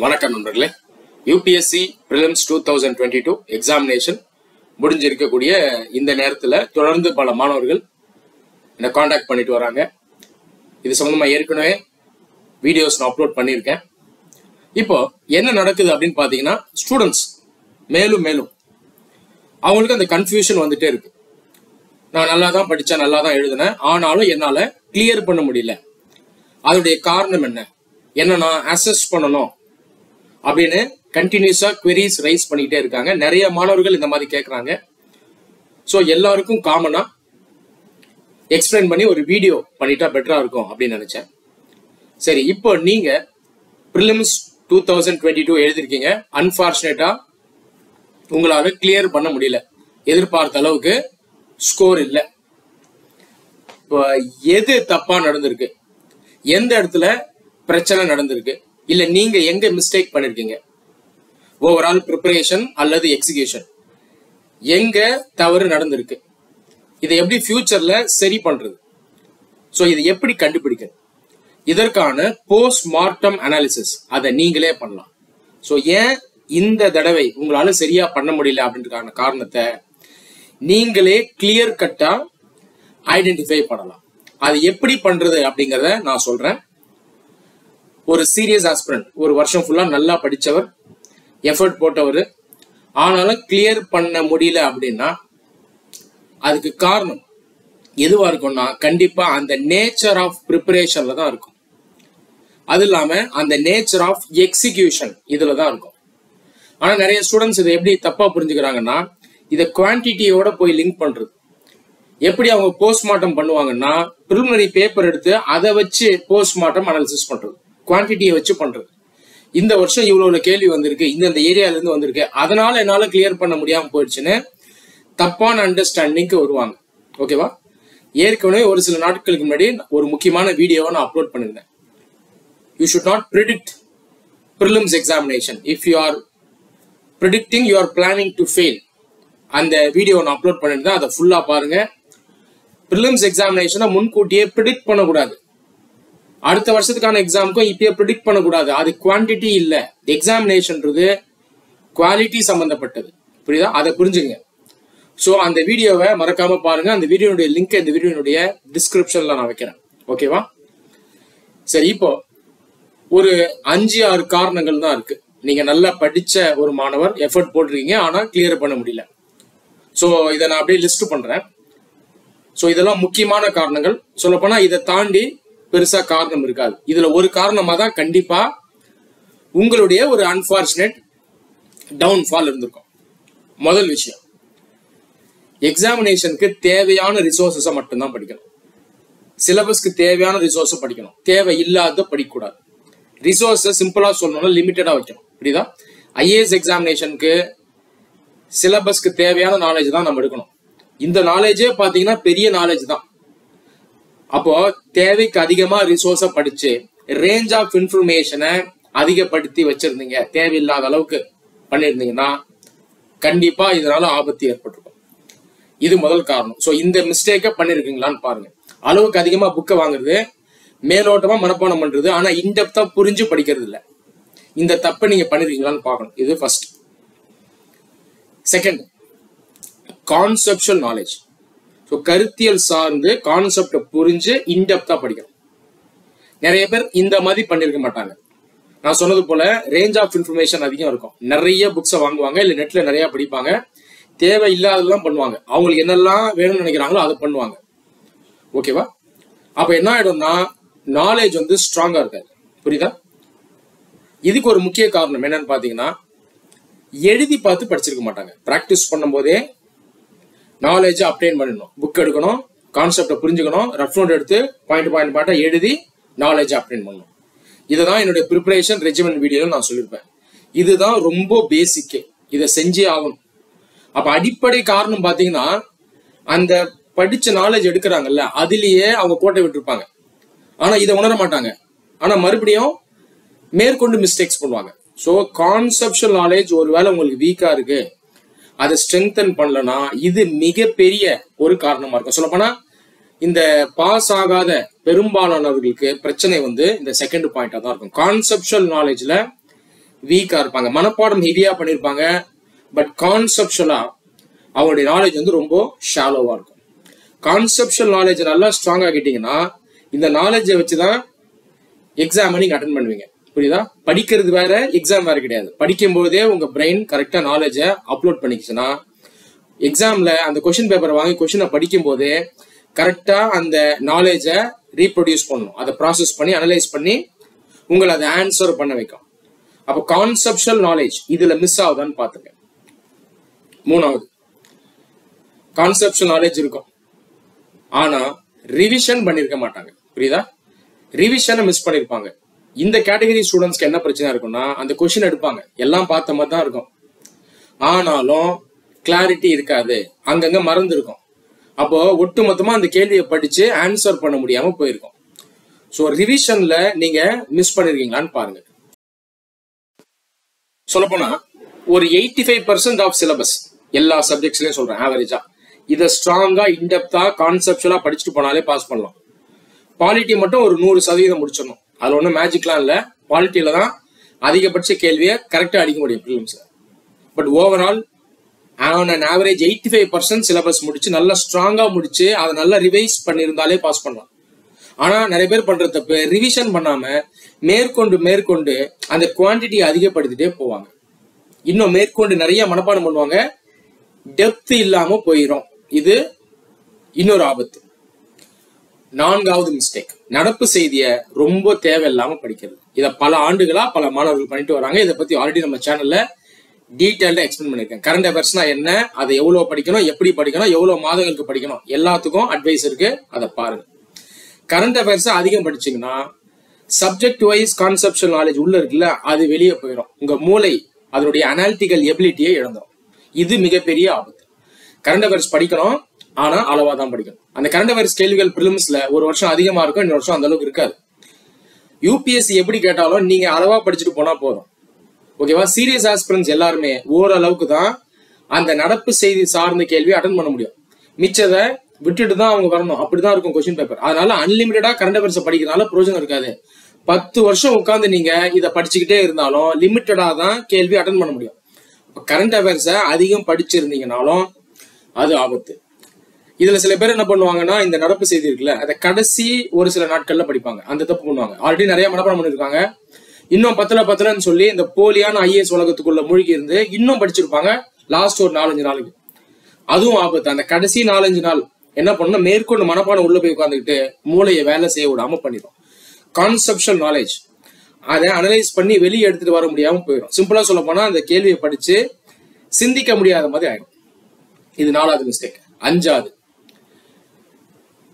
வணக்கம் நண்பர்களே. UPSC prelims 2022 examination முடிஞ்சிருக்கக்கூடிய இந்த நேரத்தில் தொடர்ந்து பல மாணவர்கள் என்னை காண்டாக்ட் பண்ணிட்டு வராங்க. இது சம்பந்தமாக ஏற்கனவே வீடியோஸ் நான் அப்லோட் பண்ணியிருக்கேன். இப்போ என்ன நடக்குது அப்படின்னு பார்த்தீங்கன்னா, ஸ்டூடெண்ட்ஸ் மேலும் அவங்களுக்கு அந்த கன்ஃபியூஷன் வந்துட்டே இருக்கு. நான் நல்லா தான் படித்தேன், நல்லா தான் எழுதினேன், ஆனாலும் என்னால் கிளியர் பண்ண முடியல. அதோடைய காரணம் என்ன நான் அசஸ் பண்ணணும் அப்படின்னு கண்டினியூஸா queries ரைஸ் பண்ணிக்கிட்டே இருக்காங்க. நிறைய மாணவர்கள் இந்த மாதிரி கேட்குறாங்க. ஸோ எல்லாருக்கும் காமனா எக்ஸ்பிளைன் பண்ணி ஒரு வீடியோ பண்ணிட்டா பெட்டரா இருக்கும் அப்படின்னு நினைச்சேன். சரி, இப்போ நீங்க ப்ரிலிம்ஸ் 2022 எழுதிருக்கீங்க. அன்பார்ச்சுனேட்டா உங்களால கிளியர் பண்ண முடியல. எதிர்பார்த்த அளவுக்கு ஸ்கோர் இல்லை. இப்போ எது தப்பா நடந்திருக்கு, எந்த இடத்துல பிரச்சனை நடந்திருக்கு, இல்ல நீங்க எங்க மிஸ்டேக் பண்ணிருக்கீங்க, ஓவரால் ப்ரிப்பரேஷன் அல்லது எக்ஸிகியூஷன் எங்க தவறு நடந்திருக்கு, இதை எப்படி ஃபியூச்சர்ல சரி பண்றது, ஸோ இதை எப்படி கண்டுபிடிக்கிறது, இதற்கான போஸ்ட் மார்ட்டம் அனாலிசிஸ் அதை நீங்களே பண்ணலாம். ஸோ ஏன் இந்த தடவை உங்களால சரியா பண்ண முடியல அப்படின்றதுக்கான காரணத்தை நீங்களே கிளியர் கட்டா ஐடென்டிஃபை பண்ணலாம். அது எப்படி பண்றது அப்படிங்கிறத நான் சொல்றேன். ஒரு சீரியஸ் ஆஸ்பிரண்ட், ஒரு வருஷம் ஃபுல்லா நல்லா படிச்சவர், எஃபர்ட் போட்டவர், ஆனாலும் கிளியர் பண்ண முடியல அப்படின்னா அதுக்கு காரணம் எதுவா இருக்கும்னா கண்டிப்பா அந்த நேச்சர் ஆஃப் ப்ரிப்பரேஷன்ல தான் இருக்கும். அது இல்லாம அந்த நேச்சர் ஆஃப் எக்ஸிகியூஷன் இதுல தான் இருக்கும். ஆனா நிறைய ஸ்டூடெண்ட்ஸ் இதை எப்படி தப்பா புரிஞ்சுக்கிறாங்கன்னா, இதை குவான்டிட்டியோட போய் லிங்க் பண்றது. எப்படி அவங்க போஸ்ட்மார்ட்டம் பண்ணுவாங்கன்னா, ப்ரிலிமினரி பேப்பர் எடுத்து அதை வச்சு போஸ்ட்மார்ட்டம் அனாலிசிஸ் பண்றது, குவான்டிட்டியை வச்சு பண்றது. இந்த வருஷம் இவ்வளவு கேள்வி வந்திருக்கு, இந்த ஏரியால இருந்து வந்திருக்கு, அதனால என்னால கிளியர் பண்ண முடியாம போயிடுச்சுன்னு தப்பான அண்டர்ஸ்டாண்டிங்க்கு வருவாங்க. ஓகேவா? ஏற்கனவே ஒரு சில நாட்களுக்கு முன்னாடி ஒரு முக்கியமான வீடியோவை நான் அப்லோட் பண்ணிருந்தேன். You should not predict prelims examination if you are predicting you are planning to fail. அந்த வீடியோ நான் அப்லோட் பண்ணிருந்தேன், அதை ஃபுல்லா பாருங்க. ப்ரிலிம்ஸ் எக்ஸாமினேஷனை முன்கூட்டியே ப்ரிடிக்ட் பண்ணக்கூடாது. அடுத்த வருஷத்துக்கான எக்ஸாமுக்கும் இப்பயே ப்ரிடிக்ட் பண்ணக்கூடாது. அது குவான்டிட்டி இல்ல, எக்ஸாமினேஷன்றது குவாலிட்டி சம்பந்தப்பட்டது. புரியுதா? அதை புரிஞ்சுங்க. ஸோ அந்த வீடியோவை மறக்காம பாருங்க. அந்த வீடியோனுடைய லிங்க் இந்த வீடியோனுடைய டிஸ்கிரிப்ஷன்ல நான் வைக்கிறேன். ஓகேவா? சரி, இப்போ ஒரு 5-6 காரணங்கள் தான் இருக்கு. நீங்க நல்லா படிச்ச ஒரு மாணவர், எஃபர்ட் போட்டிருக்கீங்க, ஆனா கிளியர் பண்ண முடியல. ஸோ இதை நான் அப்படியே லிஸ்ட் பண்றேன். ஸோ இதெல்லாம் முக்கியமான காரணங்கள். சொல்லப்போனா இதை தாண்டி பெருசா காரணம் இருக்காது. இதுல ஒரு காரணமா தான் கண்டிப்பா உங்களுடைய ஒரு அன்பார்ச்சுனேட் டவுன்ஃபால் இருந்திருக்கும். முதல் விஷயம், எக்ஸாமினேஷனுக்கு தேவையான ரிசோர்ஸஸை மட்டும்தான் படிக்கணும். சிலபஸ்க்கு தேவையான ரிசோர்ஸை படிக்கணும், தேவை இல்லாத படிக்கக்கூடாது. ரிசோர்ஸை சிம்பிளா சொல்லணும்னா லிமிட்டடா வைக்கணும். புரியுதா? ஐஏஎஸ் எக்ஸாமினேஷனுக்கு சிலபஸ்க்கு தேவையான நாலேஜ் தான் நம்ம எடுக்கணும். இந்த நாலேஜே பாத்தீங்கன்னா பெரிய நாலேஜ் தான். அப்போ தேவைக்கு அதிகமா ரிசோர்ஸை படிச்சு ரேஞ்ச் ஆஃப் இன்ஃபர்மேஷனை அதிகப்படுத்தி வச்சிருந்தீங்க, தேவையில்லாத அளவுக்கு பண்ணிருந்தீங்கன்னா கண்டிப்பா இதனால ஆபத்து ஏற்பட்டிருக்கும். இது முதல் காரணம். ஸோ இந்த மிஸ்டேக்கை பண்ணிருக்கீங்களான்னு பாருங்க. அளவுக்கு அதிகமா புக்கை வாங்குறது, மேலோட்டமா மனப்பாடம் பண்றது, ஆனா இன்டெப்தா புரிஞ்சு படிக்கிறது இல்லை. இந்த தப்பை நீங்க பண்ணிருக்கீங்களான்னு பார்க்கணும். இது first. Second, conceptual knowledge. So கருத்தியல் சார்ந்து கான்செப்டை புரிஞ்சு இன்டெப்தா படிக்கணும். நிறைய பேர் இந்த மாதிரி பண்ணிருக்க மாட்டாங்க. நான் சொன்னது போல ரேஞ்ச் ஆஃப் இன்ஃபர்மேஷன் அதிகம் இருக்கும். நிறைய புக்ஸை வாங்குவாங்க, இல்லை நெட்ல நிறைய படிப்பாங்க, தேவை இல்லாததெல்லாம் பண்ணுவாங்க. அவங்களுக்கு என்னெல்லாம் வேணும்னு நினைக்கிறாங்களோ அதை பண்ணுவாங்க. ஓகேவா? அப்ப என்ன ஆயிடும்னா நாலேஜ் வந்து ஸ்ட்ராங்கா இருக்காது. புரியுதா? இதுக்கு ஒரு முக்கிய காரணம் என்னன்னு பாத்தீங்கன்னா, எழுதி பார்த்து படிச்சிருக்க மாட்டாங்க. பிராக்டிஸ் பண்ணும் போதே நாலேஜ் அப்டேன் பண்ணணும். புக் எடுக்கணும், கான்செப்டை புரிஞ்சுக்கணும், ரஃப் நோட் எடுத்து பாயிண்ட் எழுதி நாலேஜ் அப்டேன் பண்ணணும். இதுதான் என்னுடைய ப்ரிப்பரேஷன் ரெஜிமெண்ட் வீடியோல நான் சொல்லியிருப்பேன். இதுதான் ரொம்ப பேசிக்கே, இதை செஞ்சே ஆகணும். அப்ப அடிப்படை காரணம் பாத்தீங்கன்னா, அந்த படிச்ச நாலேஜ் எடுக்கிறாங்கல்ல, அதுலயே அவங்க கோட்டை விட்டுருப்பாங்க. ஆனா இதை உணர மாட்டாங்க. ஆனா மறுபடியும் மேற்கொண்டு மிஸ்டேக்ஸ் பண்ணுவாங்க. ஸோ கான்செப்சுவல் நாலேஜ் ஒருவேளை உங்களுக்கு வீக்கா இருக்கு, அதை ஸ்ட்ரெங்தன் பண்ணலன்னா இது மிகப்பெரிய ஒரு காரணமா இருக்கும். சொல்லப்போனா இந்த பாஸ் ஆகாத பெரும்பாலானவர்களுக்கு பிரச்சனை வந்து இந்த செகண்ட் பாயிண்டா தான் இருக்கும். கான்செப்சுவல் நாலேஜ்ல வீக்கா இருப்பாங்க. மனப்பாடம் ஹெவியா பண்ணிருப்பாங்க, பட் கான்செப்சுவலா அவங்களுடைய நாலேஜ் வந்து ரொம்ப ஷாலோவா இருக்கும். கான்செப்சுவல் நாலேஜ் நல்லா ஸ்ட்ராங் ஆகிட்டீங்கன்னா இந்த நாலேஜை வச்சுதான் எக்ஸாம் நீங்க அட்டன் பண்ணுவீங்க. புரியுதா? படிக்கிறது வேற, எக்ஸாம் வேற கிடையாது. படிக்கும் போதே உங்க பிரெயின் கரெக்டா நாலேஜை அப்லோட் பண்ணிக்கிச்சுன்னா எக்ஸாம்ல அந்த கொஸ்டின் பேப்பரை வாங்கி கொஸ்டினை படிக்கும் போதே கரெக்டா அந்த நாலேஜை ரீப்ரொடியூஸ் பண்ணணும். அதை ப்ராசஸ் பண்ணி அனலைஸ் பண்ணி உங்களை அதை ஆன்சர் பண்ண வைக்கும். அப்போ கான்செப்சுவல் நாலேஜ் இதுல மிஸ் ஆகுதான்னு பாத்துங்க. மூணாவது, கான்செப்சுவல் நாலேஜ் இருக்கும், ஆனா ரிவிஷன் பண்ணிருக்க மாட்டாங்க. புரியுதா? ரிவிஷனை மிஸ் பண்ணிருப்பாங்க. இந்த கேட்டகரி ஸ்டூடெண்ட்ஸ்க்கு என்ன பிரச்சனை இருக்கும்னா, அந்த கொஸ்டின் எடுப்பாங்க, எல்லாம் பார்த்த மாதிரி தான் இருக்கும், ஆனாலும் கிளாரிட்டி இருக்காது, அங்கங்க மறந்து இருக்கும். அப்போ ஒட்டுமொத்தமா அந்த கேள்வியை படிச்சு ஆன்சர் பண்ண முடியாம போயிருக்கும். ஸோ ரிவிஷன்ல நீங்க மிஸ் பண்ணிருக்கீங்களான்னு பாருங்க. சொல்லப்போனா ஒரு 85% ஆஃப் சிலபஸ் எல்லா சப்ஜெக்ட்ஸ்லயும் சொல்றேன் ஆவரேஜா, இதை ஸ்ட்ராங்கா இன்டெப்தா கான்செப்சுவலா படிச்சுட்டு போனாலே பாஸ் பண்ணலாம். பாலிட்டி மட்டும் ஒரு 100% முடிச்சிடணும். அதுல ஒன்றும் மேஜிக்லாம் இல்லை. பாலிட்டியில தான் அதிகபட்ச கேள்வியை கரெக்டா அடிக்க முடியும் ப்ரிலிம்ஸ்ல. But overall on an average 85% syllabus முடிச்சு நல்லா ஸ்ட்ராங்கா முடிச்சு அதை நல்லா ரிவைஸ் பண்ணியிருந்தாலே பாஸ் பண்ணலாம். ஆனா நிறைய பேர் பண்ற தப்பு, ரிவிஷன் பண்ணாம மேற்கொண்டு அந்த குவான்டிட்டியை அதிகப்படுத்திட்டே போவாங்க. இன்னும் மேற்கொண்டு நிறைய மனப்பாடம் பண்ணுவாங்க, டெப்த் இல்லாம போயிடும். இது இன்னொரு ஆபத்து. நான்காவது மிஸ்டேக், நடப்பு செய்தியை ரொம்ப தேவையில்லாம படிக்கிறது. இதை பல ஆண்டுகளா பல மாணவர்கள் பண்ணிட்டு வராங்க. இதை பத்தி ஆல்ரெடி நம்ம சேனல்ல டீடைல்டா எக்ஸ்பிளைன் பண்ணிருக்கேன். கரண்ட் அஃபேர்ஸ்னா என்ன, அதை எவ்வளவு படிக்கணும், எப்படி படிக்கணும், எவ்வளவு மாதங்களுக்கு படிக்கணும், எல்லாத்துக்கும் அட்வைஸ் இருக்கு, அதை பாருங்க. கரண்ட் அஃபேர்ஸ் அதிகம் படிச்சீங்கன்னா சப்ஜெக்ட் வைஸ் கான்செப்சுவல் நாலேஜ் உள்ள இருக்குல்ல, அது வெளியே போயிடும். உங்க மூளை அதனுடைய அனாலிட்டிக்கல் எபிலிட்டியை இழந்துடும். இது மிகப்பெரிய ஆபத்து. கரண்ட் அஃபேர்ஸ் படிக்கணும், ஆனா அளவா தான் படிக்கணும். அந்த கரண்ட் அஃபேர்ஸ் கேள்விகள் பிரிலிம்ஸ்ல ஒரு வருஷம் அதிகமா இருக்கும், இன்னொரு வருஷம் அந்த அளவுக்கு இருக்காது. யூபிஎஸ்சி எப்படி கேட்டாலும் நீங்க அளவா படிச்சுட்டு போனா போதும். ஓகேவா? சீரியஸ் ஆஸ்பிரன்ஸ் எல்லாருமே ஓரளவுக்கு தான் அந்த நடப்பு செய்தி சார்ந்த கேள்வி அட்டன் பண்ண முடியும். மிச்சதை விட்டுட்டு தான் அவங்க வரணும். அப்படிதான் இருக்கும் கொஸ்டின் பேப்பர். அதனால அன்லிமிட்டடா கரண்ட் அஃபேர்ஸ் படிக்கிறதுனால பிரயோஜனம் இருக்காது. 10 வருஷம் உட்காந்து நீங்க இதை படிச்சுக்கிட்டே இருந்தாலும் லிமிட்டடா தான் கேள்வி அட்டன் பண்ண முடியும். கரண்ட் அஃபேர்ஸை அதிகம் படிச்சிருந்தீங்கனாலும் அது ஆபத்து. இதுல சில பேர் என்ன பண்ணுவாங்கன்னா, இந்த நடப்பு செய்தி இருக்குல்ல, அதை கடைசி ஒரு சில நாட்கள்ல படிப்பாங்க. அந்த தப்பு பண்ணுவாங்க. ஆல்ரெடி நிறைய மனப்பாடம் பண்ணிருக்காங்க, இன்னும் பத்தலன்னு சொல்லி இந்த போலியான ஐஏஎஸ் உலகத்துக்குள்ள மூழ்கி இருந்து இன்னும் படிச்சிருப்பாங்க லாஸ்ட் ஒரு 4-5 நாளுக்கு. அதுவும் ஆபத்து. அந்த கடைசி 4-5 நாள் என்ன பண்ணணும், மேற்கொண்டு மனப்பாடம் உள்ள போய் உட்காந்துக்கிட்டு மூளையை வேலை செய்ய விடாம பண்ணிடும். கான்செப்சுவல் நாலேஜ் அதை அனலைஸ் பண்ணி வெளியே எடுத்துட்டு வர முடியாம போயிடும். சிம்பிளா சொல்ல போனா அந்த கேள்வியை படிச்சு சிந்திக்க முடியாத மாதிரி ஆயிடும். இது 4வது மிஸ்டேக். 5வது,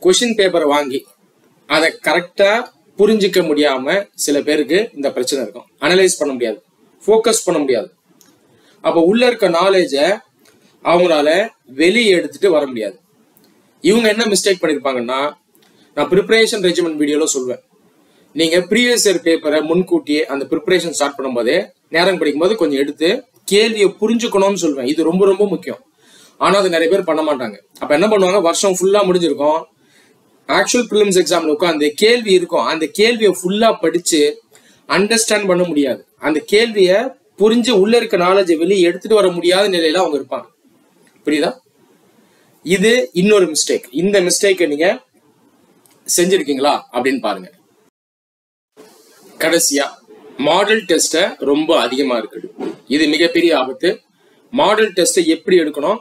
கொஸ்டின் பேப்பரை வாங்கி அதை கரெக்டா புரிஞ்சிக்க முடியாம சில பேருக்கு இந்த பிரச்சனை இருக்கும். அனலைஸ் பண்ண முடியாது, ஃபோக்கஸ் பண்ண முடியாது. அப்போ உள்ள இருக்க நாலேஜை அவங்களால வெளியே எடுத்துட்டு வர முடியாது. இவங்க என்ன மிஸ்டேக் பண்ணிருப்பாங்கன்னா, நான் ப்ரிப்பரேஷன் ரெஜிமெண்ட் வீடியோல சொல்வேன், நீங்க ப்ரீவியஸ் இயர் பேப்பரை முன்கூட்டியே அந்த ப்ரிப்பரேஷன் ஸ்டார்ட் பண்ணும்போதே நேரம் படிக்கும்போது கொஞ்சம் எடுத்து கேள்வியை புரிஞ்சுக்கணும்னு சொல்வேன். இது ரொம்ப ரொம்ப முக்கியம். ஆனா அது நிறைய பேர் பண்ண மாட்டாங்க. அப்ப என்ன பண்ணுவாங்க, வருஷம் ஃபுல்லா முடிஞ்சிருக்கும், ஆக்சுவல் ப்ரிலிம்ஸ் எக்ஸாம்ல உட்காந்து கேள்வி இருக்கும், அந்த கேள்வியை ஃபுல்லா படிச்சு அண்டர்ஸ்டாண்ட் பண்ண முடியாது. அந்த கேள்வியை புரிஞ்சு உள்ள இருக்க நாலேஜை வெளியே எடுத்துட்டு வர முடியாத நிலையில அவங்க இருப்பாங்க. புரியுதா? இது இன்னொரு மிஸ்டேக். இந்த மிஸ்டேக்கை நீங்க செஞ்சிருக்கீங்களா அப்படின்னு பாருங்க. கடைசியா மாடல் டெஸ்ட ரொம்ப அதிகமா இருக்குது. இது மிகப்பெரிய ஆபத்து. மாடல் டெஸ்ட்டை எப்படி எடுக்கணும்,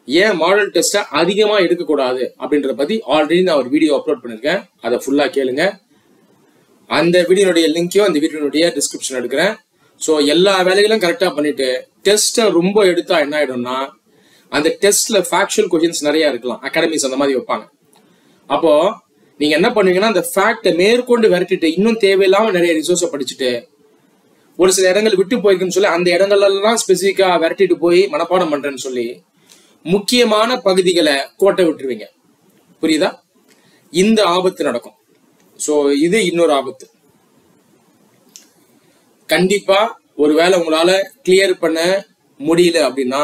ஏன் மாடல் டெஸ்ட்டை அதிகமா எடுக்கக்கூடாது அப்படின்றத பத்தி ஆல்ரெடி நான் ஒரு வீடியோ அப்லோட் பண்ணிருக்கேன். அதை ஃபுல்லா கேளுங்க. அந்த வீடியோனுடைய லிங்கையும் அந்த வீடியோனுடைய டிஸ்கிரிப்ஷன் எடுக்கிறேன். ஸோ எல்லா வேலைகளும் கரெக்டா பண்ணிட்டு டெஸ்ட்டை ரொம்ப எடுத்தா என்ன ஆயிடும்னா, அந்த டெஸ்ட்ல ஃபேக்சுவல் கொஸ்டின்ஸ் நிறைய இருக்கலாம், அகாடமிஸ் அந்த மாதிரி வைப்பாங்க. அப்போ நீங்க என்ன பண்ணுவீங்கன்னா, அந்த ஃபேக்டை மேற்கொண்டு விரட்டிட்டு இன்னும் தேவையில்லாம நிறைய ரிசோர்ஸை படிச்சுட்டு ஒரு சில இடங்கள் விட்டு போயிருக்குன்னு சொல்லி அந்த இடங்கள்லாம் ஸ்பெசிஃபிக்கா விரட்டிட்டு போய் மனப்பாடம் பண்றேன்னு சொல்லி முக்கியமான பகுதிகளை கோட்டை விட்டுருவீங்க. புரியுதா? இந்த ஆபத்து நடக்கும். ஸோ இது இன்னொரு ஆபத்து. கண்டிப்பா ஒருவேளை உங்களால கிளியர் பண்ண முடியல அப்படின்னா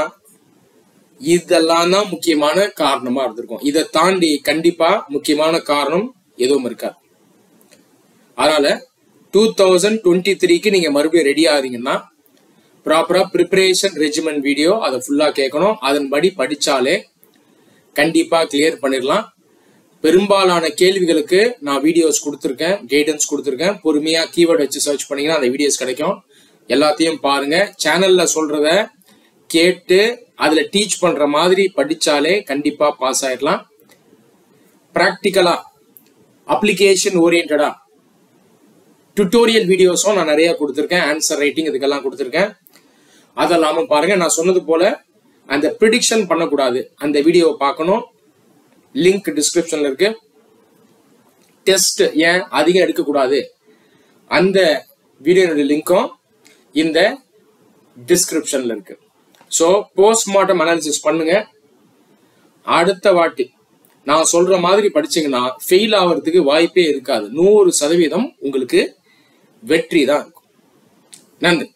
இதெல்லாம் தான் முக்கியமான காரணமா இருந்திருக்கும். இதை தாண்டி கண்டிப்பா முக்கியமான காரணம் எதுவும் இருக்காது. அதனால 2023க்கு நீங்க மறுபடியும் ரெடி ஆகிறீங்கன்னா ப்ராப்பரா ப்ரிப்பரேஷன் ரெஜிமெண்ட் வீடியோ அதை ஃபுல்லா கேட்கணும். அதன்படி படிச்சாலே கண்டிப்பா கிளியர் பண்ணிடலாம். பெரும்பாலான கேள்விகளுக்கு நான் வீடியோஸ் கொடுத்துருக்கேன், கைடன்ஸ் கொடுத்துருக்கேன். பொறுமையா கீவேர்டு வச்சு சர்ச் பண்ணீங்கன்னா அந்த வீடியோஸ் கிடைக்கும். எல்லாத்தையும் பாருங்க. சேனல்ல சொல்றத கேட்டு அதுல டீச் பண்ற மாதிரி படிச்சாலே கண்டிப்பா பாஸ் ஆயிடலாம். பிராக்டிக்கலா அப்ளிகேஷன் ஓரியன்டா டுட்டோரியல் வீடியோஸும் நான் நிறைய கொடுத்துருக்கேன். ஆன்சர் ரைட்டிங் இதுக்கெல்லாம் கொடுத்துருக்கேன். அதெல்லாம பாருங்க. நான் சொன்னது போல அந்த ப்ரிடிக்ஷன் பண்ணக்கூடாது, அந்த வீடியோவை பார்க்கணும். லிங்க் டிஸ்கிரிப்ஷன்ல இருக்கு. டெஸ்ட் ஏன் அதிகம் எடுக்கக்கூடாது, அந்த வீடியோட லிங்க்கும் இந்த டிஸ்கிரிப்ஷன்ல இருக்கு. ஸோ போஸ்ட்மார்ட்டம் அனாலிசிஸ் பண்ணுங்க. அடுத்த வாட்டி நான் சொல்ற மாதிரி படிச்சீங்கன்னா ஃபெயில் ஆகிறதுக்கு வாய்ப்பே இருக்காது. 100% உங்களுக்கு வெற்றி தான் இருக்கும். நன்றி.